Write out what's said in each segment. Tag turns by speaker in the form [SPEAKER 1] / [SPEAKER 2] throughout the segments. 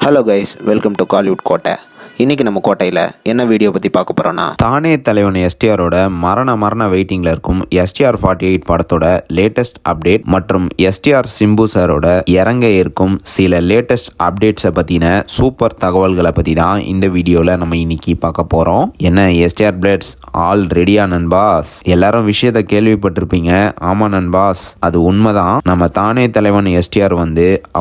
[SPEAKER 1] Hello guys, welcome to Kollywood கோட்டை. இன்றைக்கி நம்ம கோட்டையில் என்ன வீடியோ பற்றி பார்க்க போகிறோன்னா, தானே தலைவன் எஸ்டிஆரோட மரண வெயிட்டிங்கில் இருக்கும் STR48 படத்தோட லேட்டஸ்ட் அப்டேட் மற்றும் எஸ்டிஆர் சிம்பு சாரோட இறங்க இருக்கும் சில லேட்டஸ்ட் அப்டேட்ஸை பற்றின சூப்பர் தகவல்களை பற்றி தான் இந்த வீடியோவில் நம்ம இன்னைக்கு பார்க்க போகிறோம். என்ன எஸ்டிஆர் பிளேட்ஸ் ஆல் ரெடியா நண்பாஸ்? எல்லாரும் விஷயத்தை கேள்விப்பட்டிருப்பீங்க. ஆமாம் நண்பாஸ், அது உண்மைதான். நம்ம தானே தலைவன் எஸ்டிஆர்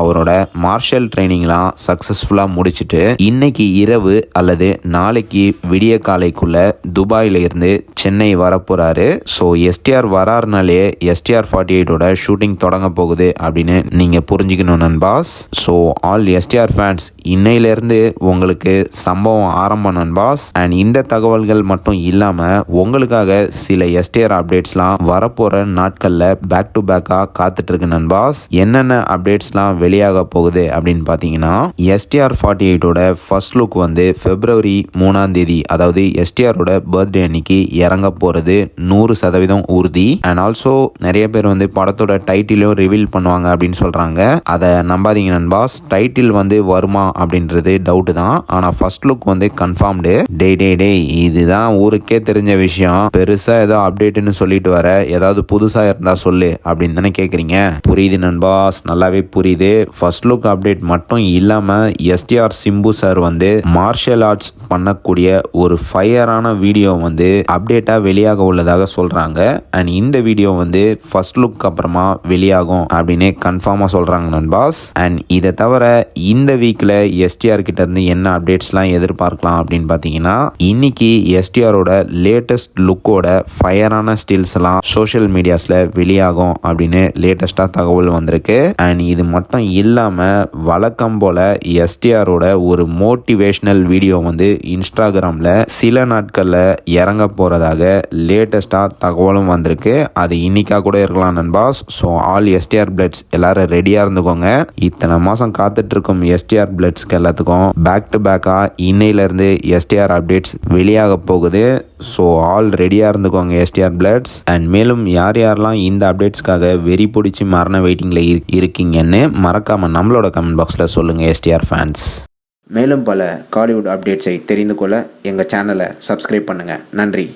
[SPEAKER 1] அவரோட மார்ஷல் ட்ரைனிங்லாம் சக்ஸஸ்ஃபுல்லாக முடிச்சுட்டு இன்னைக்கு இரவு அல்லது நாளைக்கு விடிய காலைக்குள்ள துபாயில இருந்து சென்னை வரப்போறாரு. ஸோ எஸ்டிஆர் வராருனாலே STR48 ஷூட்டிங் தொடங்க போகுது அப்படின்னு நீங்க புரிஞ்சுக்கணும் நண்பாஸ். ஸோ ஆல் எஸ்டிஆர் ஃபேன்ஸ், இன்னையிலேருந்து உங்களுக்கு சம்பவம் ஆரம்பம் நண்பாஸ். அண்ட் இந்த தகவல்கள் மட்டும் இல்லாம உங்களுக்காக சில எஸ்டிஆர் அப்டேட்ஸ்லாம் வரப்போற நாட்கள்ல பேக் டு பேக்கா காத்துட்டு இருக்கு நண்பாஸ். என்னென்ன அப்டேட்ஸ்லாம் வெளியாக போகுது அப்படின்னு பார்த்தீங்கன்னா, STR48 ஃபர்ஸ்ட் லுக் February 3 அதாவது எஸ்டிஆரோட பர்த்டே அன்னைக்கு இறங்க போறது 100% உறுதி. அண்ட் ஆல்சோ நிறைய பேர் படத்தோட டைட்டிலும் ரிவீல் பண்ணுவாங்க அப்படின்னு சொல்றாங்க. அதை நம்பாதீங்க நண்பாஸ். டைட்டில் வருமா அப்படின்றது டவுட் தான். ஆனா ஃபர்ஸ்ட் லுக் கன்ஃபார்ம்டு. டே இதுதான் ஊருக்கே தெரிஞ்ச விஷயம். பெருசா ஏதோ அப்டேட்னு சொல்லிட்டு வர, ஏதாவது புதுசா இருந்தா சொல்லு அப்படின்னு தானே கேக்குறீங்க. புரியுது நண்பாஸ், நல்லாவே புரியுது. ஃபர்ஸ்ட் லுக் அப்டேட் மட்டும் இல்லாம STR Simbu sir martial arts பண்ணக்கூடிய ஒரு ஃபயரான வீடியோ அப்டேட்டா வெளியாக உள்ளதாக சொல்றாங்க. அண்ட் இந்த வீடியோ ஃபர்ஸ்ட் லுக் அப்புறமா வெளியாகும் அப்படின்னு கன்ஃபார்மா சொல்றாங்க நண்பாஸ். அண்ட் இதை தவிர இந்த வீக்ல எஸ்டிஆர் கிட்ட இருந்து என்ன அப்டேட்ஸ்லாம் எதிர்பார்க்கலாம் அப்படின்னு பார்த்தீங்கன்னா, இன்னைக்கு எஸ்டிஆரோட லேட்டஸ்ட் லுக்கோட ஃபயரான ஸ்டில்ஸ் எல்லாம் சோஷியல் மீடியாஸ்ல வெளியாகும் அப்படின்னு லேட்டஸ்டா தகவல் வந்திருக்கு. அண்ட் இது மட்டும் இல்லாம வழக்கம் போல எஸ்டிஆரோட ஒரு மோட்டிவேஷனல் வீடியோ இன்ஸ்டாகிராம்ல சில நாட்கள்ல இறங்க போறதாக லேட்டஸ்டா தகவலும் வந்திருக்கு. அது இன்னைக்கா கூட இருக்கலாம் நண்பாஸ். ஸோ ஆல் எஸ்டிஆர் பிளட்ஸ் எல்லாரும் ரெடியா இருந்துக்கோங்க. இத்தனை மாசம் காத்துட்டு இருக்கும் எஸ்டிஆர் பிளட்ஸ்க்கு எல்லாத்துக்கும் பேக் டு பேக்கா இன்னையில இருந்து எஸ்டிஆர் அப்டேட்ஸ் வெளியாக போகுது. ஸோ ஆல் ரெடியா இருந்துக்கோங்க எஸ்டிஆர் பிளட்ஸ். அண்ட் மேலும் யாரெல்லாம் இந்த அப்டேட்ஸ்க்காக வெறி பிடிச்சி மரண வெயிட்டிங்ல இருக்கீங்கன்னு மறக்காம நம்மளோட கமெண்ட் பாக்ஸ்ல சொல்லுங்க எஸ்டிஆர் ஃபேன்ஸ்.
[SPEAKER 2] மேலும் பல காலிவுட் அப்டேட்ஸை தெரிந்து கொள்ள எங்கள் சேனலை சப்ஸ்கிரைப் பண்ணுங்கள். நன்றி.